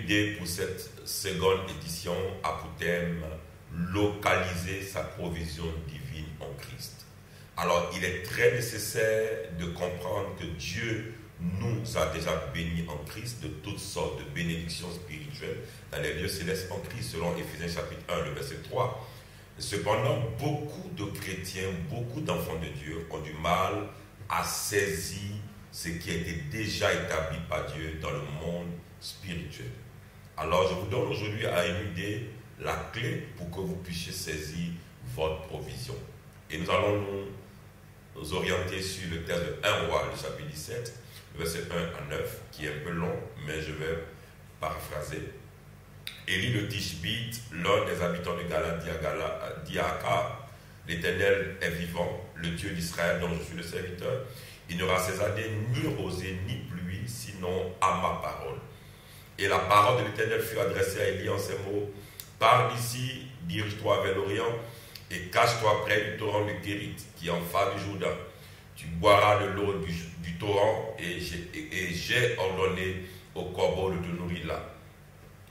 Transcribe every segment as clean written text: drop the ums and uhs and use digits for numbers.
idée pour cette seconde édition a pour thème localiser sa provision divine en Christ. Alors, il est très nécessaire de comprendre que Dieu nous a déjà bénis en Christ de toutes sortes de bénédictions spirituelles dans les lieux célestes en Christ, selon Éphésiens chapitre 1, le verset 3. Cependant, beaucoup de chrétiens, beaucoup d'enfants de Dieu ont du mal à saisir ce qui a été déjà établi par Dieu dans le monde spirituel. Alors, je vous donne aujourd'hui à une idée la clé pour que vous puissiez saisir votre provision. Et nous allons nous orienter sur le texte de 1 Roi, le chapitre 17, le verset 1 à 9, qui est un peu long, mais je vais paraphraser. Élie le Tishbite, l'un des habitants de Gala, dit à Akab, l'Éternel est vivant, le Dieu d'Israël dont je suis le serviteur. Il n'y aura ces années ni rosée ni pluie, sinon à ma parole. Et la parole de l'Éternel fut adressée à Élie en ces mots. Pars d'ici, dirige-toi vers l'Orient et cache-toi près du torrent de Kérit, qui est en face du Jourdain. Tu boiras de l'eau du torrent et j'ai ordonné au corbeau de te nourrir là.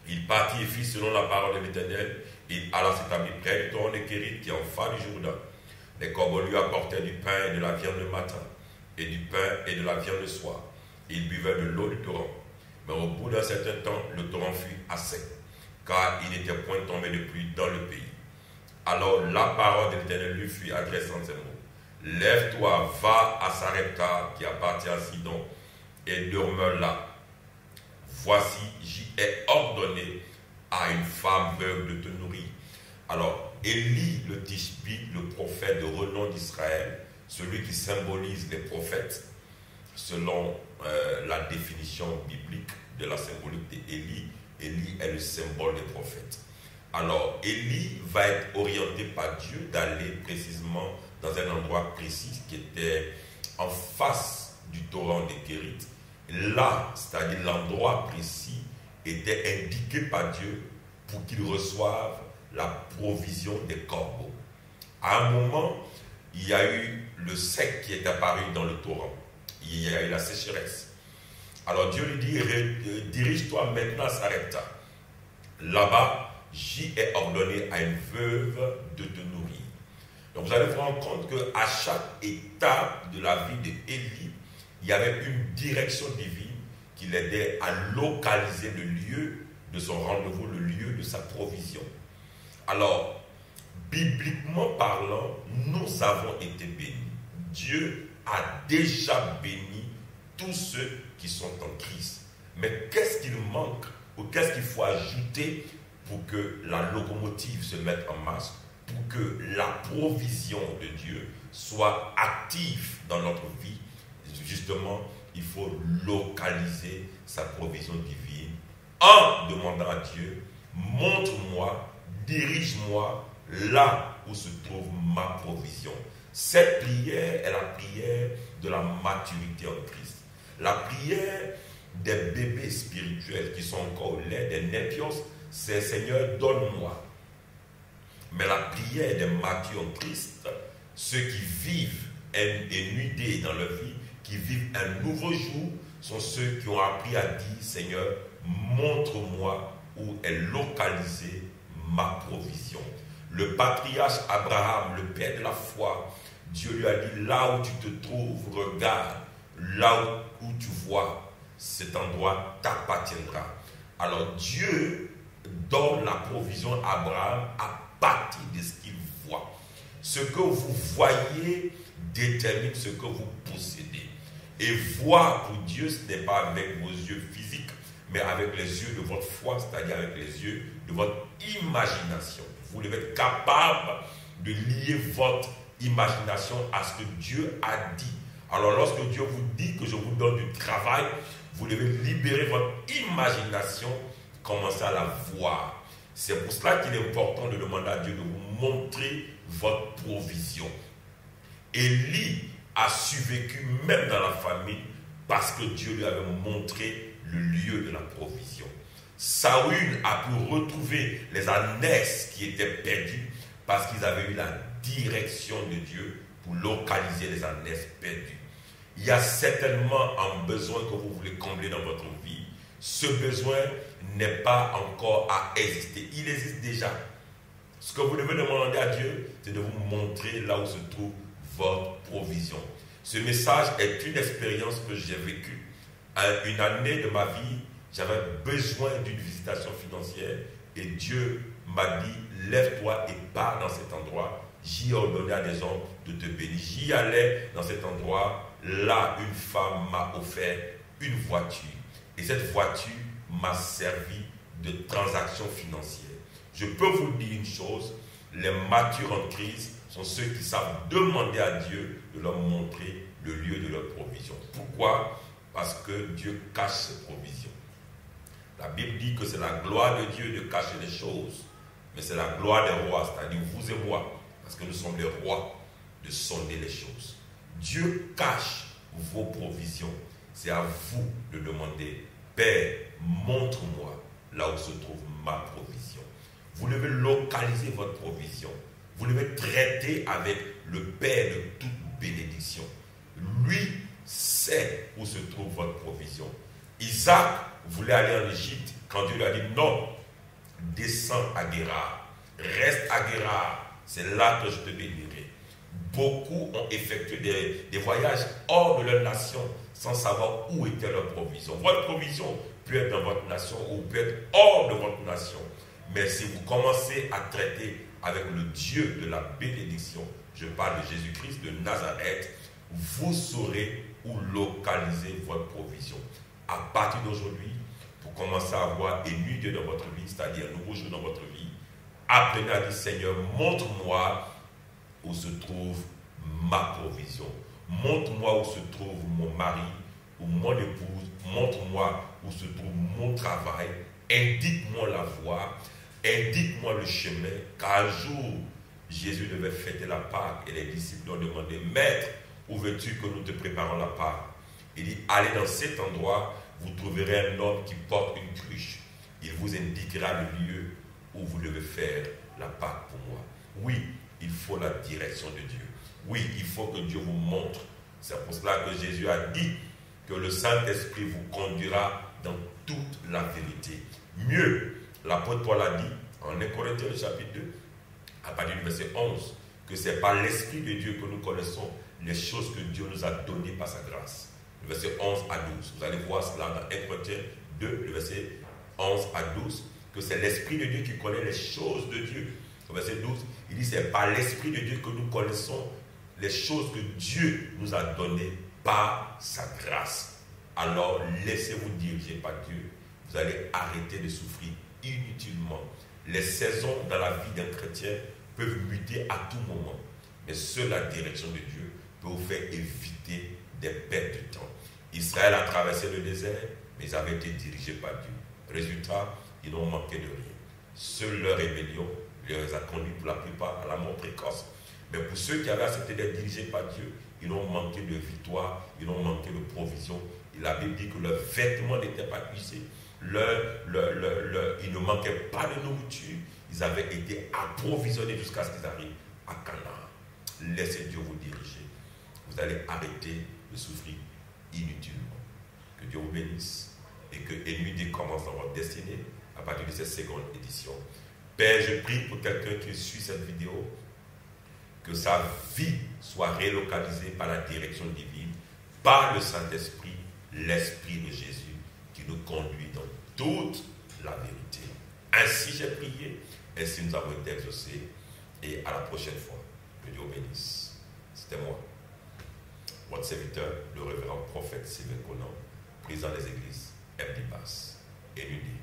Il partit et fit selon la parole de l'Éternel. Il alla s'établir près du torrent de Kérit, qui est en face du Jourdain. Les corbeaux lui apportaient du pain et de la viande le matin, et du pain et de la viande le soir. Il buvait de l'eau du torrent. Mais au bout d'un certain temps, le torrent fut à sec, car il n'était point tombé de pluie dans le pays. Alors la parole de l'Éternel lui fut adressée en ces mots. Lève-toi, va à Sarepta, qui appartient à Sidon, et demeure là. Voici, j'y ai ordonné à une femme veuve de te nourrir. Alors, Élie le Tishbite, le prophète de renom d'Israël, celui qui symbolise les prophètes, selon la définition biblique de la symbolique d'Élie, Élie est le symbole des prophètes. Alors, Élie va être orienté par Dieu d'aller précisément dans un endroit précis qui était en face du torrent de Kérit. Là, c'est-à-dire l'endroit précis, était indiqué par Dieu pour qu'il reçoive la provision des corbeaux. À un moment, il y a eu le sec qui est apparu dans le torrent. Il y a eu la sécheresse. Alors Dieu lui dit, dirige-toi maintenant à Sarepta. Là-bas, j'y ai ordonné à une veuve de te nourrir. Donc vous allez vous rendre compte qu'à chaque étape de la vie d'Élie, il y avait une direction divine qui l'aidait à localiser le lieu de son rendez-vous, le lieu de sa provision. Alors, bibliquement parlant, nous avons été bénis. Dieu a déjà béni tous ceux qui sont en Christ. Mais qu'est-ce qu'il manque ou qu'est-ce qu'il faut ajouter pour que la locomotive se mette en marche, pour que la provision de Dieu soit active dans notre vie? Justement, il faut localiser sa provision divine en demandant à Dieu, montre-moi, dirige-moi là où se trouve ma provision. Cette prière est la prière de la maturité en Christ. La prière des bébés spirituels qui sont encore au lait, des népios, c'est Seigneur, donne-moi. Mais la prière des matures en Christ, ceux qui vivent une idée dans leur vie, qui vivent un nouveau jour, sont ceux qui ont appris à dire, Seigneur, montre-moi où est localisée ma provision. Le patriarche Abraham, le père de la foi, Dieu lui a dit, là où tu te trouves, regarde, là où tu vois, cet endroit t'appartiendra. Alors Dieu donne la provision à Abraham à partir de ce qu'il voit. Ce que vous voyez détermine ce que vous possédez. Et voir pour Dieu, ce n'est pas avec vos yeux physiques, mais avec les yeux de votre foi, c'est-à-dire avec les yeux de votre imagination. Vous devez être capable de lier votre imagination à ce que Dieu a dit. Alors lorsque Dieu vous dit que je vous donne du travail, vous devez libérer votre imagination, commencer à la voir. C'est pour cela qu'il est important de demander à Dieu de vous montrer votre provision. Élie a survécu même dans la famine parce que Dieu lui avait montré le lieu de la provision. Saül a pu retrouver les ânesses qui étaient perdues parce qu'ils avaient eu la direction de Dieu pour localiser les ânesses perdues. Il y a certainement un besoin que vous voulez combler dans votre vie. Ce besoin n'est pas encore à exister. Il existe déjà. Ce que vous devez demander à Dieu, c'est de vous montrer là où se trouve votre provision. Ce message est une expérience que j'ai vécue. Une année de ma vie, j'avais besoin d'une visitation financière et Dieu m'a dit, lève-toi et pars dans cet endroit. J'y ai ordonné à des hommes de te bénir. J'y allais dans cet endroit. Là, une femme m'a offert une voiture. Et cette voiture m'a servi de transaction financière. Je peux vous dire une chose, les matures en crise sont ceux qui savent demander à Dieu de leur montrer le lieu de leur provision. Pourquoi? Parce que Dieu cache ses provisions. La Bible dit que c'est la gloire de Dieu de cacher les choses, mais c'est la gloire des rois, c'est-à-dire vous et moi, parce que nous sommes les rois, de sonder les choses. Dieu cache vos provisions. C'est à vous de demander, Père, montre-moi là où se trouve ma provision. Vous devez localiser votre provision. Vous devez traiter avec le Père de toute bénédiction. Lui sait où se trouve votre provision. Isaac voulait aller en Égypte quand Dieu lui a dit non, descends à Guérar, reste à Guérar, c'est là que je te bénirai. Beaucoup ont effectué des voyages hors de leur nation sans savoir où était leur provision. Votre provision peut être dans votre nation ou peut être hors de votre nation. Mais si vous commencez à traiter avec le Dieu de la bénédiction, je parle de Jésus-Christ de Nazareth, vous saurez où localiser votre provision. À partir d'aujourd'hui, pour commencer à avoir une nuit Dieu dans votre vie, c'est-à-dire un nouveau jour dans votre vie, apprenez à dire, Seigneur, montre-moi où se trouve ma provision. Montre-moi où se trouve mon mari ou mon épouse. Montre-moi où se trouve mon travail. Indique-moi la voie. Indique-moi le chemin. Car un jour, Jésus devait fêter la Pâque et les disciples ont demandé, Maître, où veux-tu que nous te préparons la Pâque? Il dit, allez dans cet endroit, vous trouverez un homme qui porte une cruche. Il vous indiquera le lieu où vous devez faire la Pâque pour moi. Oui, il faut la direction de Dieu. Oui, il faut que Dieu vous montre. C'est pour cela que Jésus a dit que le Saint-Esprit vous conduira dans toute la vérité. Mieux, l'apôtre Paul a dit, en 1 Corinthiens chapitre 2, à partir du verset 11, que c'est par l'Esprit de Dieu que nous connaissons les choses que Dieu nous a données par sa grâce. Le verset 11 à 12. Vous allez voir cela dans 1 Corinthiens 2, le verset 11 à 12, que c'est l'Esprit de Dieu qui connaît les choses de Dieu. Au verset 12, il dit c'est par l'Esprit de Dieu que nous connaissons les choses que Dieu nous a données par sa grâce. Alors laissez-vous diriger par Dieu. Vous allez arrêter de souffrir inutilement. Les saisons dans la vie d'un chrétien peuvent muter à tout moment. Mais seule la direction de Dieu peut vous faire éviter des pertes de temps. Israël a traversé le désert, mais ils avaient été dirigés par Dieu. Résultat, ils n'ont manqué de rien. Seule leur rébellion les a conduits pour la plupart à la mort précoce. Mais pour ceux qui avaient accepté d'être dirigés par Dieu, ils n'ont manqué de victoire, ils n'ont manqué de provision. Et la Bible dit que leurs vêtements n'étaient pas usés, ils ne manquaient pas de nourriture, ils avaient été approvisionnés jusqu'à ce qu'ils arrivent à Canaan. Laissez Dieu vous diriger. Vous allez arrêter de souffrir inutilement. Que Dieu vous bénisse et que Nuit commence dans votre destinée à partir de cette seconde édition. Père, je prie pour quelqu'un qui suit cette vidéo, que sa vie soit relocalisée par la direction divine, par le Saint-Esprit, l'Esprit de Jésus, qui nous conduit dans toute la vérité. Ainsi j'ai prié, ainsi nous avons été exaucés, et à la prochaine fois. Que Dieu vous bénisse. C'était moi, votre serviteur, le révérend prophète Sylvain Conan, président des églises MD Bass et Nuit.